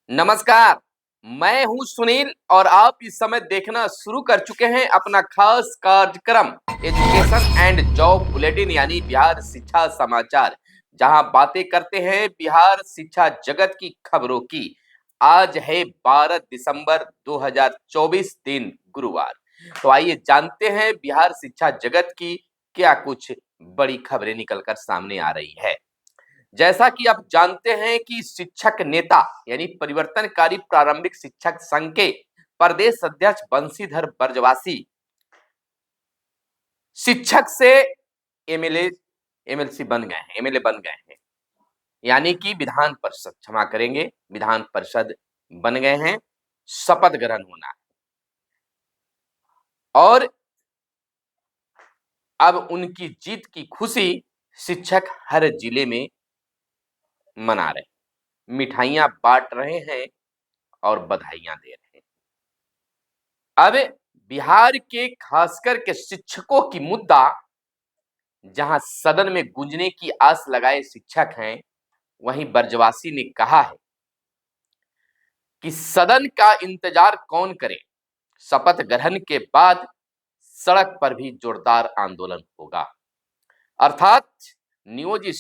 नमस्कार, मैं हूं सुनील और आप इस समय देखना शुरू कर चुके हैं अपना खास कार्यक्रम एजुकेशन एंड जॉब बुलेटिन यानी बिहार शिक्षा समाचार, जहां बातें करते हैं बिहार शिक्षा जगत की खबरों की। आज है 12 दिसंबर 2024 दिन गुरुवार। तो आइए जानते हैं बिहार शिक्षा जगत की क्या कुछ बड़ी खबरें निकलकर सामने आ रही है। जैसा कि आप जानते हैं कि शिक्षक नेता यानी परिवर्तनकारी प्रारंभिक शिक्षक संघ के प्रदेश अध्यक्ष बंशीधर बर्जवासी शिक्षक से एमएलए एमएलसी बन गए हैं, एमएलए बन गए हैं, यानी कि विधान परिषद, क्षमा करेंगे, विधान परिषद बन गए हैं। शपथ ग्रहण होना और अब उनकी जीत की खुशी शिक्षक हर जिले में मना रहे हैं, मिठाइयां बांट रहे हैं और बधाइयां दे रहे हैं। अब बिहार के खासकर के शिक्षकों की मुद्दा जहां सदन में गूंजने की आस लगाए शिक्षक हैं, वहीं बर्जवासी ने कहा है कि सदन का इंतजार कौन करे, शपथ ग्रहण के बाद सड़क पर भी जोरदार आंदोलन होगा। अर्थात नियोजित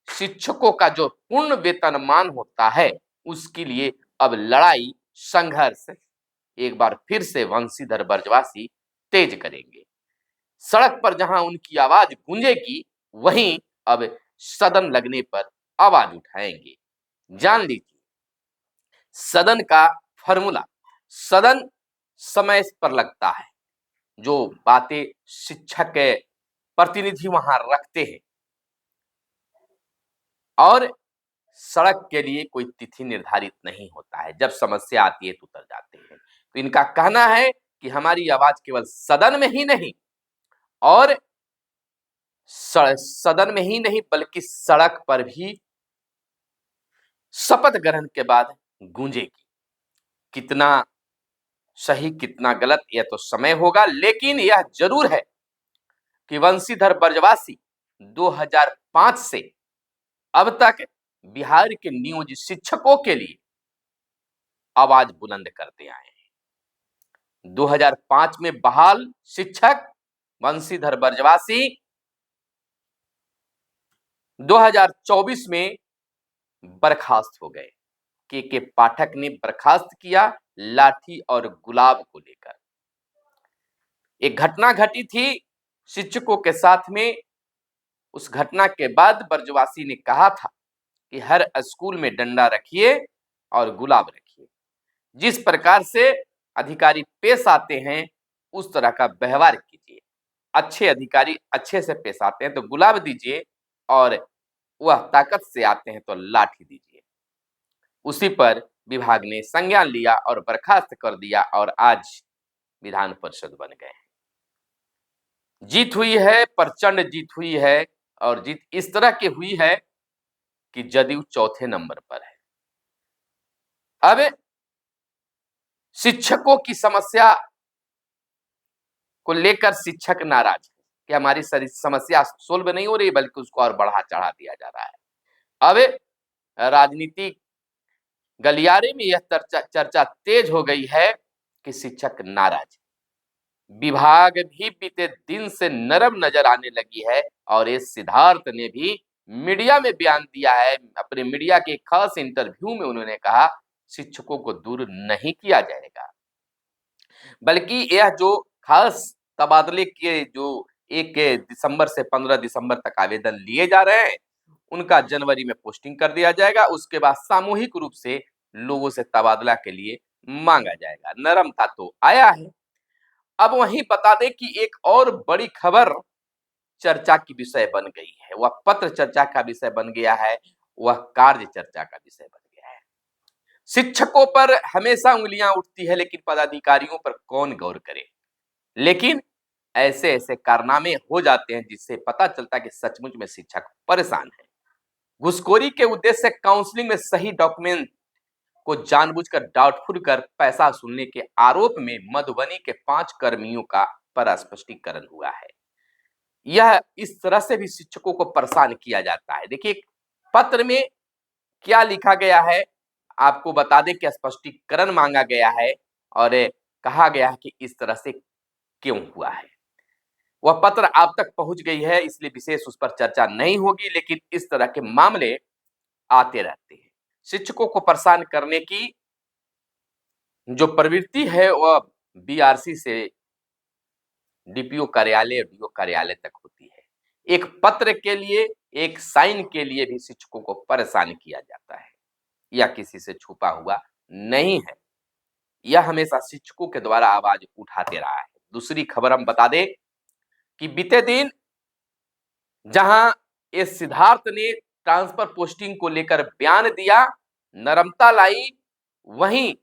शिक्षकों का जो पूर्ण वेतनमान होता है, उसके लिए अब लड़ाई संघर्ष एक बार फिर से वंशीधर बर्जवासी तेज करेंगे। सड़क पर जहां उनकी आवाज गूंजेगी, वहीं अब सदन लगने पर आवाज उठाएंगे। जान लीजिए सदन का फॉर्मूला। सदन समय पर लगता है, जो बातें शिक्षक के प्रतिनिधि वहां रखते हैं, और सड़क के लिए कोई तिथि निर्धारित नहीं होता है। जब समस्या आती है तो उतर जाते हैं। तो इनका कहना है कि हमारी आवाज केवल सदन में ही नहीं और सदन में ही नहीं बल्कि सड़क पर भी शपथ ग्रहण के बाद गूंजेगी। कितना सही कितना गलत यह तो समय होगा, लेकिन यह जरूर है कि वंशीधर बर्जवासी 2005 से अब तक बिहार के नियोजित शिक्षकों के लिए आवाज बुलंद करते आए हैं। 2005 में बहाल शिक्षक वंशीधर बर्जवासी 2024 में बर्खास्त हो गए। के पाठक ने बर्खास्त किया लाठी और गुलाब को लेकर। एक घटना घटी थी शिक्षकों के साथ में। उस घटना के बाद बर्जवासी ने कहा था कि हर स्कूल में डंडा रखिए और गुलाब रखिए। जिस प्रकार से अधिकारी पेश आते हैं उस तरह का व्यवहार कीजिए। अच्छे अधिकारी अच्छे से पेश आते हैं तो गुलाब दीजिए, और वह ताकत से आते हैं तो लाठी दीजिए। उसी पर विभाग ने संज्ञान लिया और बर्खास्त कर दिया, और आज विधान परिषद बन गए हैं। जीत हुई है, प्रचंड जीत हुई है, और जीत इस तरह की हुई है कि जदयू चौथे नंबर पर है। अब शिक्षकों की समस्या को लेकर शिक्षक नाराज है कि हमारी समस्या सोल्व नहीं हो रही, बल्कि उसको और बढ़ा चढ़ा दिया जा रहा है। अब राजनीतिक गलियारे में यह चर्चा तेज हो गई है कि शिक्षक नाराज। विभाग भी बीते दिन से नरम नजर आने लगी है, और ये सिद्धार्थ ने भी मीडिया में बयान दिया है। अपने मीडिया के खास इंटरव्यू में उन्होंने कहा शिक्षकों को दूर नहीं किया जाएगा, बल्कि यह जो खास तबादले के जो 1 दिसंबर से 15 दिसंबर तक आवेदन लिए जा रहे हैं, उनका जनवरी में पोस्टिंग कर दिया जाएगा। उसके बाद सामूहिक रूप से लोगों से तबादला के लिए मांगा जाएगा। नरमता तो आया है। अब वहीं बता दें कि एक और बड़ी खबर चर्चा की विषय बन गई है। वह पत्र चर्चा का विषय बन गया है, वह कार्य चर्चा का विषय बन गया है। शिक्षकों पर हमेशा उंगलियां उठती है, लेकिन पदाधिकारियों पर कौन गौर करे। लेकिन ऐसे ऐसे कारनामे हो जाते हैं जिससे पता चलता है कि सचमुच में शिक्षक परेशान है। घूसखोरी के उद्देश्य से काउंसलिंग में सही डॉक्यूमेंट को जानबूझकर डाउटफुल कर पैसा वसूलने के आरोप में मधुबनी के 5 कर्मियों का पर स्पष्टीकरण हुआ है। यह इस तरह से भी शिक्षकों को परेशान किया जाता है। देखिए पत्र में क्या लिखा गया है, आपको बता दें कि स्पष्टीकरण मांगा गया है और कहा गया है कि इस तरह से क्यों हुआ है। वह पत्र आप तक पहुंच गई है, इसलिए विशेष उस पर चर्चा नहीं होगी, लेकिन इस तरह के मामले आते रहते हैं। शिक्षकों को परेशान करने की जो प्रवृत्ति है वह बीआरसी से डीपीओ कार्यालय, डीओ कार्यालय तक होती है। एक पत्र के लिए, एक साइन के लिए भी शिक्षकों को परेशान किया जाता है। यह किसी से छुपा हुआ नहीं है। यह हमेशा शिक्षकों के द्वारा आवाज उठाते रहा है। दूसरी खबर हम बता दें कि बीते दिन जहां एस सिद्धार्थ ने ट्रांसफर पोस्टिंग को लेकर बयान दिया, नरमता लाई, वहीं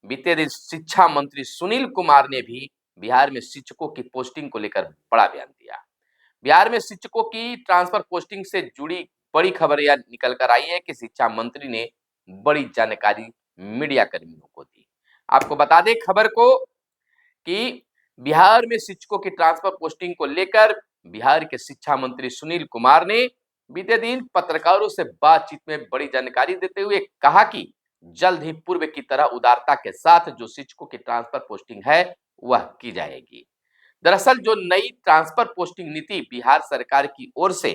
बीते दिन शिक्षा मंत्री सुनील कुमार ने भी बिहार में शिक्षकों की पोस्टिंग को लेकर बड़ा बयान दिया। बिहार में शिक्षकों की ट्रांसफर पोस्टिंग से जुड़ी बड़ी खबर यह निकल कर आई है कि शिक्षा मंत्री ने बड़ी जानकारी मीडिया कर्मियों को दी। आपको बता दें खबर को कि बिहार में शिक्षकों की ट्रांसफर पोस्टिंग को लेकर बिहार के शिक्षा मंत्री सुनील कुमार ने बीते दिन पत्रकारों से बातचीत में बड़ी जानकारी देते हुए कहा कि जल्द ही पूर्व की तरह उदारता के साथ जो शिक्षकों की ट्रांसफर पोस्टिंग है वह की जाएगी। दरअसल जो नई ट्रांसफर पोस्टिंग नीति बिहार सरकार की ओर से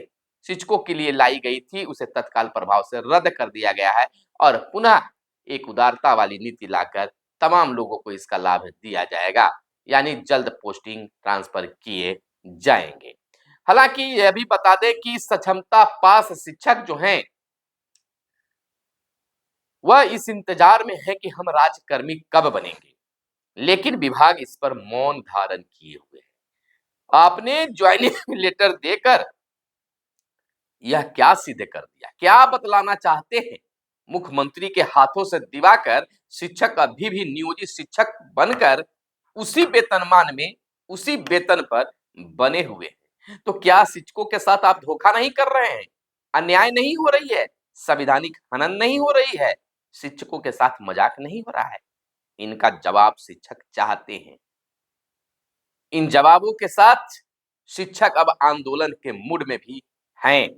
शिक्षकों के लिए लाई गई थी उसे तत्काल प्रभाव से रद्द कर दिया गया है और पुनः एक उदारता वाली नीति लाकर तमाम लोगों को इसका लाभ दिया जाएगा, यानी जल्द पोस्टिंग ट्रांसफर किए जाएंगे। हालांकि यह भी बता दें कि सक्षमता पास शिक्षक जो हैं वह इस इंतजार में है कि हम राज्यकर्मी कब बनेंगे, लेकिन विभाग इस पर मौन धारण किए हुए है। आपने ज्वाइनिंग लेटर देकर यह क्या सिद्ध कर दिया, क्या बतलाना चाहते हैं? मुख्यमंत्री के हाथों से दिवाकर शिक्षक अभी भी नियोजित शिक्षक बनकर उसी वेतनमान में, उसी वेतन पर बने हुए हैं। तो क्या शिक्षकों के साथ आप धोखा नहीं कर रहे हैं? अन्याय नहीं हो रही है? संवैधानिक हनन नहीं हो रही है? शिक्षकों के साथ मजाक नहीं हो रहा है? इनका जवाब शिक्षक चाहते हैं। इन जवाबों के साथ शिक्षक अब आंदोलन के मूड में भी हैं।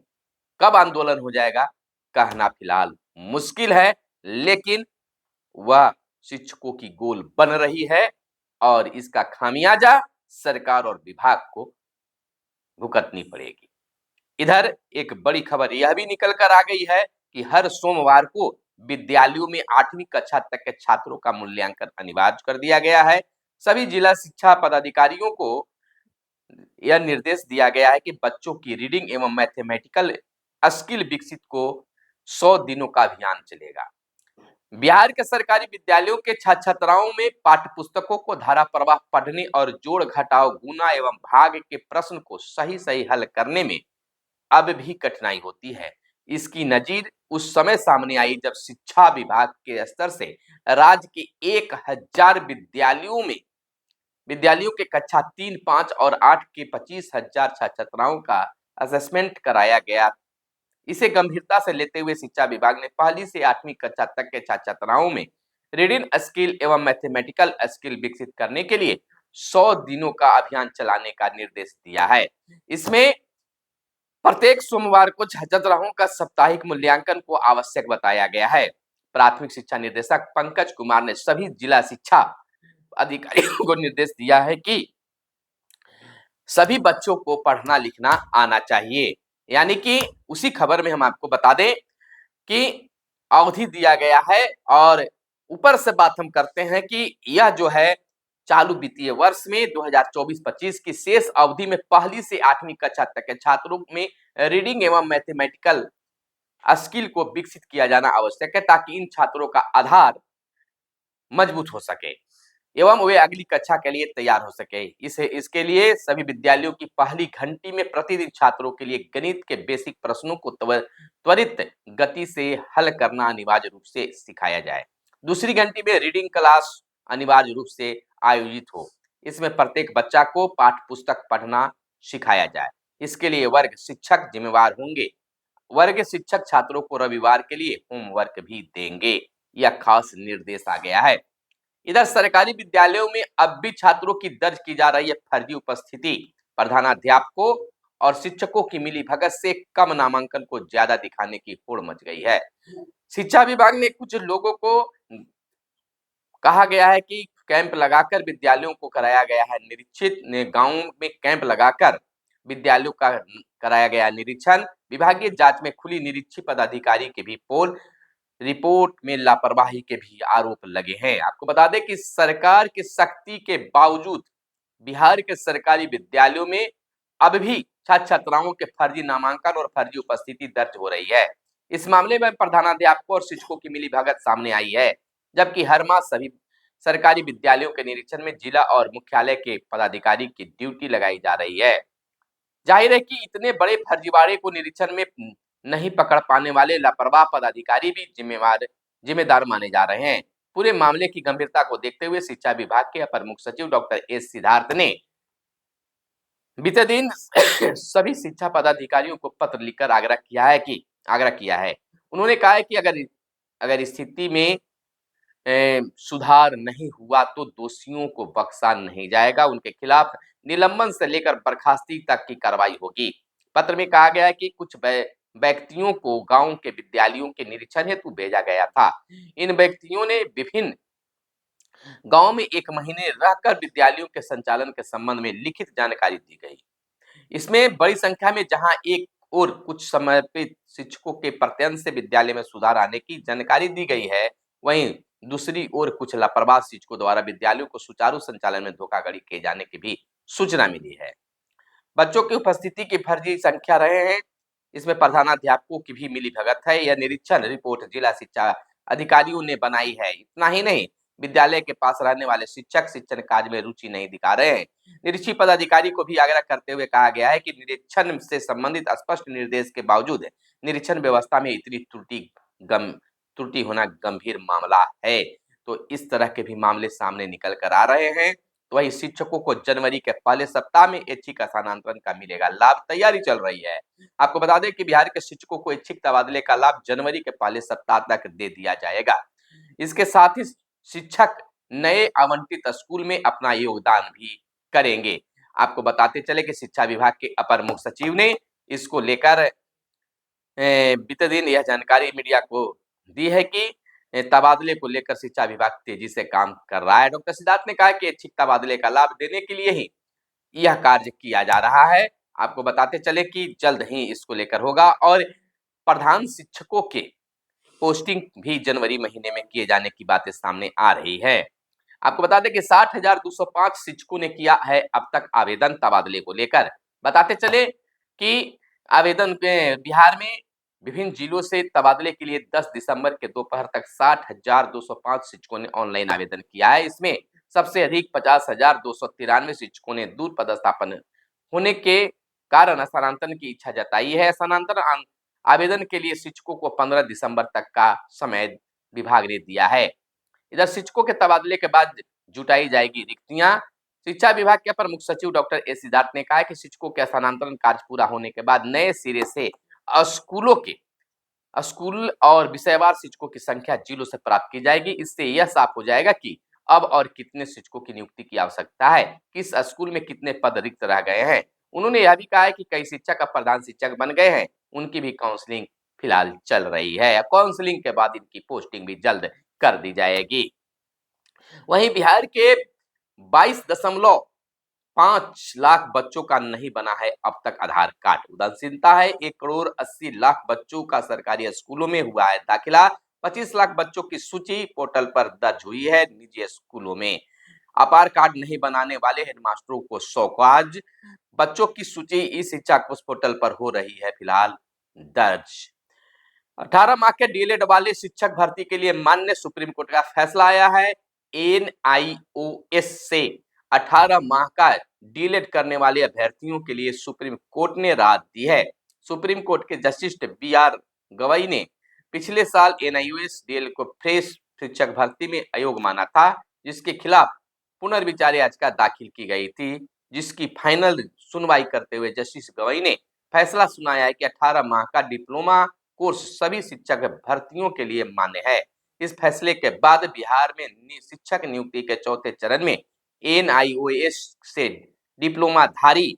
कब आंदोलन हो जाएगा कहना फिलहाल मुश्किल है, लेकिन वह शिक्षकों की गोल बन रही है और इसका खामियाजा सरकार और विभाग को भुगतनी पड़ेगी। इधर एक बड़ी खबर यह भी निकल कर आ गई है कि हर सोमवार को विद्यालयों में 8वीं कक्षा तक के छात्रों का मूल्यांकन अनिवार्य कर दिया गया है। सभी जिला शिक्षा पदाधिकारियों को यह निर्देश दिया गया है कि बच्चों की रीडिंग एवं मैथमेटिकल स्किल विकसित को 100 दिनों का अभियान चलेगा। बिहार के सरकारी विद्यालयों के छात्र छात्राओं में पाठ्य पुस्तकों को धारा प्रवाह पढ़ने और जोड़ घटाव गुना एवं भाग के प्रश्न को सही सही हल करने में अब भी कठिनाई होती है। इसकी नजीर उस समय सामने आई जब शिक्षा विभाग के स्तर से राज्य के 1000 विद्यालयों के कक्षा 3, 5 और 8 के 25,000 छात्र छात्राओं का असेसमेंट कराया गया। इसे गंभीरता से लेते हुए शिक्षा विभाग ने पहली से 8वीं कक्षा तक के छात्र छात्राओं में रीडिंग स्किल एवं मैथमेटिकल स्किल विकसित करने के लिए 100 दिनों का अभियान चलाने का निर्देश दिया है। इसमें प्रत्येक सोमवार को छात्राओं का साप्ताहिक मूल्यांकन को आवश्यक बताया गया है। प्राथमिक शिक्षा निदेशक पंकज कुमार ने सभी जिला शिक्षा अधिकारियों को निर्देश दिया है कि सभी बच्चों को पढ़ना लिखना आना चाहिए। यानी कि उसी खबर में हम आपको बता दें कि अवधि दिया गया है और ऊपर से बात हम करते हैं कि यह जो है चालू वित्तीय वर्ष में 2024-25 की शेष अवधि में पहली से 8वीं कक्षा तक के छात्रों में रीडिंग एवं मैथमेटिकल स्किल को विकसित किया जाना आवश्यक है, ताकि इन छात्रों का आधार मजबूत हो सके एवं वे अगली कक्षा के लिए तैयार हो सके। इसके लिए सभी विद्यालयों की पहली घंटी में प्रतिदिन छात्रों के लिए गणित के बेसिक प्रश्नों को त्वरित गति से हल करना अनिवार्य रूप से सिखाया जाए। दूसरी घंटी में रीडिंग क्लास अनिवार्य रूप से आयोजित हो। इसमें प्रत्येक बच्चा को पाठ्य पुस्तक पढ़ना सिखाया जाए। इसके लिए वर्ग शिक्षक जिम्मेवार होंगे। वर्ग शिक्षक छात्रों को रविवार के लिए होमवर्क भी देंगे। यह खास निर्देश आ गया है। इधर सरकारी विद्यालयों में अब भी छात्रों की दर्ज की जा रही है फर्जी उपस्थिति। प्रधानाध्यापकों और शिक्षकों की मिलीभगत से कम नामांकन को ज्यादा दिखाने की होड़ मच गई है। शिक्षा विभाग ने कुछ लोगों को कहा गया है कि कैंप लगाकर विद्यालयों को कराया गया है निरीक्षित गांव में कैंप लगाकर विद्यालयों का कराया गया निरीक्षण। विभागीय जांच में खुली निरीक्षित पदाधिकारी के भी पोल रिपोर्ट में लापरवाही के भी आरोप लगे हैं। आपको बता दें कि सरकार की सख्ती के बावजूद बिहार के सरकारी विद्यालयों में अब भी छात्र छात्राओं के फर्जी नामांकन और फर्जी उपस्थिति दर्ज हो रही है। इस मामले में प्रधानाध्यापकों और शिक्षकों की मिलीभगत सामने आई है, जबकि हर माह सभी सरकारी विद्यालयों के निरीक्षण में जिला और मुख्यालय के पदाधिकारी की ड्यूटी लगाई जा रही है। जाहिर है कि इतने बड़े फर्जीवाड़े को निरीक्षण में नहीं पकड़ पाने वाले लापरवाह पदाधिकारी भी जिम्मेदार माने जा रहे हैं। पूरे मामले की गंभीरता को देखते हुए शिक्षा विभाग के अपर मुख्य सचिव डॉक्टर एस सिद्धार्थ ने बीते दिन सभी शिक्षा पदाधिकारियों को पत्र लिखकर आग्रह किया है। उन्होंने कहा है कि अगर स्थिति में सुधार नहीं हुआ तो दोषियों को बख्शा नहीं जाएगा, उनके खिलाफ निलंबन से लेकर बर्खास्ती तक की कार्रवाई होगी। पत्र में कहा गया है कि कुछ व्यक्तियों को गांव के विद्यालयों के निरीक्षण हेतु भेजा गया था। इन व्यक्तियों ने विभिन्न गांव में 1 महीने रहकर विद्यालयों के संचालन के संबंध में लिखित जानकारी दी गई। इसमें बड़ी संख्या में जहां एक और कुछ समर्पित शिक्षकों के प्रत्यंश से विद्यालय में सुधार आने की जानकारी दी गई है, वहीं दूसरी ओर कुछ लापरवाह शिक्षकों द्वारा विद्यालयों को सुचारू संचालन में धोखाधड़ी किए जाने की भी सूचना मिली है। बच्चों की उपस्थिति की फर्जी संख्या रहे हैं, इसमें प्रधानाध्यापकों की भी मिलीभगत है। यह निरीक्षण रिपोर्ट जिला शिक्षा अधिकारियों ने बनाई है। इतना ही नहीं, विद्यालय के पास रहने वाले शिक्षक शिक्षण कार्य में रुचि नहीं दिखा रहे हैं। निरीक्षित पदाधिकारी को भी आग्रह करते हुए कहा गया है कि निरीक्षण से संबंधित स्पष्ट निर्देश के बावजूद निरीक्षण व्यवस्था में इतनी त्रुटि होना गंभीर मामला है। तो इस तरह के भी मामले सामने निकल कर आ रहे हैं। तो वही शिक्षकों को जनवरी के पहले सप्ताह में ऐच्छिक स्थानांतरण का मिलेगा लाभ, तैयारी चल रही है। आपको बता दें कि बिहार के शिक्षकों को ऐच्छिक तबादले का लाभ जनवरी के पहले सप्ताह तक दे दिया जाएगा। इसके साथ ही शिक्षक नए आवंटित स्कूल में अपना योगदान भी करेंगे। आपको बताते चले कि शिक्षा विभाग के अपर मुख्य सचिव ने इसको लेकर बीते दिन यह जानकारी मीडिया को दी है कि तबादले को लेकर शिक्षा विभाग तेजी से काम कर रहा है। डॉक्टर सिद्धार्थ ने कहा कि ऐच्छिक तबादले का लाभ देने के लिए ही यह कार्य किया जा रहा है। आपको बताते चले कि जल्द ही इसको लेकर होगा और प्रधान शिक्षकों के पोस्टिंग भी जनवरी महीने में किए जाने की बातें सामने आ रही है। आपको बता दें कि 60,205 शिक्षकों ने किया है अब तक आवेदन तबादले को लेकर। बताते चले कि आवेदन बिहार में विभिन्न जिलों से तबादले के लिए 10 दिसंबर के दोपहर तक 60,205 शिक्षकों ने ऑनलाइन आवेदन किया है। इसमें सबसे अधिक 50,293 शिक्षकों ने दूर पदस्थापन होने के कारण स्थानांतरण की इच्छा जताई है। स्थानांतरण आवेदन के लिए शिक्षकों को 15 दिसंबर तक का समय विभाग ने दिया है। इधर शिक्षकों के तबादले के बाद जुटाई जाएगी रिक्तियां। शिक्षा विभाग के अपर मुख्य सचिव डॉक्टर एस सिद्धार्थ ने कहा है कि शिक्षकों के स्थानांतरण कार्य पूरा होने के बाद नए सिरे से स्कूल और विषयवार शिक्षकों की संख्या जिलों से प्राप्त की जाएगी। इससे यह साफ हो जाएगा कि अब और कितने शिक्षकों की नियुक्ति की आवश्यकता है, किस स्कूल में कितने पद रिक्त रह गए हैं। उन्होंने यह भी कहा है कि कई शिक्षक अब प्रधान शिक्षक बन गए हैं, उनकी भी काउंसलिंग फिलहाल चल रही है। काउंसलिंग के बाद इनकी पोस्टिंग भी जल्द कर दी जाएगी। वहीं बिहार के 22.5 लाख बच्चों का नहीं बना है अब तक आधार कार्ड। उदासीनता है। 1,80,00,000 बच्चों का सरकारी स्कूलों में हुआ है दाखिला। 25 लाख बच्चों की सूची पोर्टल पर दर्ज हुई है निजी स्कूलों में। आधार कार्ड नहीं बनाने वाले हेडमास्टरों को शौकज। बच्चों की सूची ई शिक्षा कोष पोर्टल पर हो रही है फिलहाल दर्ज। 18 माह के डीएलएड वाले शिक्षक भर्ती के लिए मान्य सुप्रीम कोर्ट का फैसला आया है। एनआईओएस से 18 माह का डीएलएड करने वाले अभ्यर्थियों के लिए सुप्रीम कोर्ट ने राहत दी है। सुप्रीम कोर्ट के जस्टिस बीआर गवई ने पिछले साल एनआईओएस डीएलएड को फ्रेश शिक्षक भर्ती में अयोग्य माना था, जिसके खिलाफ पुनर्विचार याचिका दाखिल की गई थी, जिसकी फाइनल सुनवाई करते हुए जस्टिस गवई ने फैसला सुनाया है कि 18 माह का डिप्लोमा कोर्स सभी शिक्षक भर्तियों के लिए मान्य है। इस फैसले के बाद बिहार में शिक्षक नियुक्ति के चौथे चरण में एनआईओएस से डिप्लोमाधारी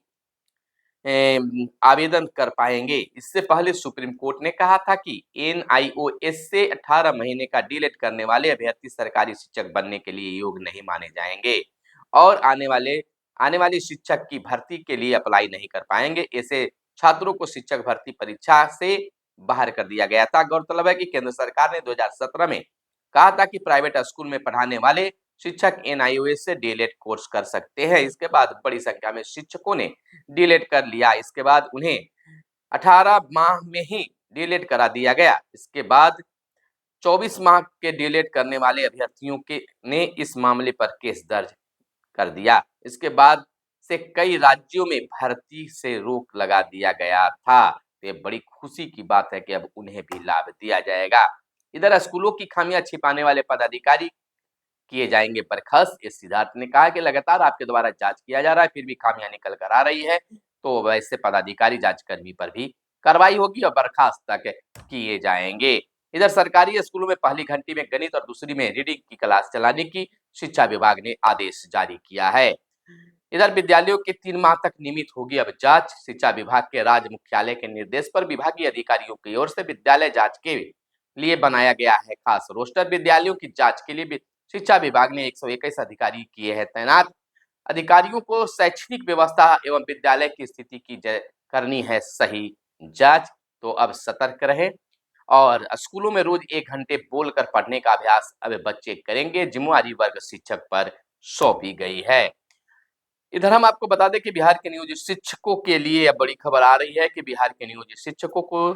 आवेदन कर पाएंगे। इससे पहले सुप्रीम कोर्ट ने कहा था कि एनआईओएस से 18 महीने का डीएलएड करने वाले अभ्यर्थी सरकारी शिक्षक बनने के लिए योग्य नहीं माने जाएंगे और आने वाली शिक्षक की भर्ती के लिए अप्लाई नहीं कर पाएंगे। ऐसे छात्रों को शिक्षक भर्ती परीक्षा से बाहर कर दिया गया था। गौरतलब है कि केंद्र सरकार ने 2017 में कहा था कि प्राइवेट स्कूल में पढ़ाने वाले शिक्षक एनआईओएस से डीएलएड कोर्स कर सकते हैं। इसके बाद बड़ी संख्या में शिक्षकों ने डीएलएड कर लिया। इसके बाद उन्हें 18 माह में ही डीएलएड करा दिया गया। इसके बाद 24 माह के डीएलएड करने वाले अभ्यर्थियों के ने इस मामले पर केस दर्ज कर दिया। इसके बाद से कई राज्यों में भर्ती से रोक लगा दिया गया था। तो ये बड़ी खुशी की बात है कि अब उन्हें भी लाभ दिया जाएगा। इधर स्कूलों की खामियां छिपाने वाले पदाधिकारी किए जाएंगे बर्खास्त। इस सिद्धार्थ ने कहा कि लगातार आपके द्वारा जांच किया जा रहा है, फिर भी खामियां निकल कर आ रही है, तो वैसे पदाधिकारी जांचकर्मी पर भी कार्रवाई होगी और बर्खास्त तक किए जाएंगे। इधर सरकारी स्कूलों में पहली घंटी में गणित और दूसरी में रीडिंग की क्लास चलाने की शिक्षा विभाग ने आदेश जारी किया है। इधर विद्यालयों के 3 माह तक नियमित होगी अब जांच। शिक्षा विभाग के राज्य मुख्यालय के निर्देश पर विभागीय अधिकारियों की ओर से विद्यालय जांच के लिए बनाया गया है खास रोस्टर। विद्यालयों की जांच के लिए शिक्षा विभाग ने 121 अधिकारी किए हैं तैनात। अधिकारियों को शैक्षणिक व्यवस्था एवं विद्यालय की स्थिति की करनी है सही जांच। तो अब सतर्क रहें और स्कूलों में रोज 1 घंटे बोलकर पढ़ने का अभ्यास अब बच्चे करेंगे। जिम्मेवारी वर्ग शिक्षक पर सौंपी गई है। इधर हम आपको बता दें कि बिहार के नियोजित शिक्षकों के लिए अब बड़ी खबर आ रही है कि बिहार के नियोजित शिक्षकों को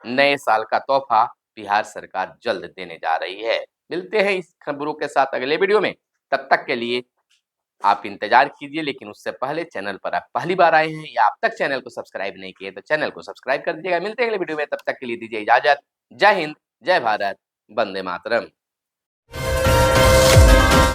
नए साल का तोहफा बिहार सरकार जल्द देने जा रही है। मिलते हैं इस खबरों के साथ अगले वीडियो में। तब तक के लिए आप इंतजार कीजिए, लेकिन उससे पहले चैनल पर आप पहली बार आए हैं या अब तक चैनल को सब्सक्राइब नहीं किए तो चैनल को सब्सक्राइब कर दीजिएगा। मिलते हैं अगले वीडियो में, तब तक के लिए दीजिए इजाजत। जय हिंद, जय भारत, वंदे मातरम।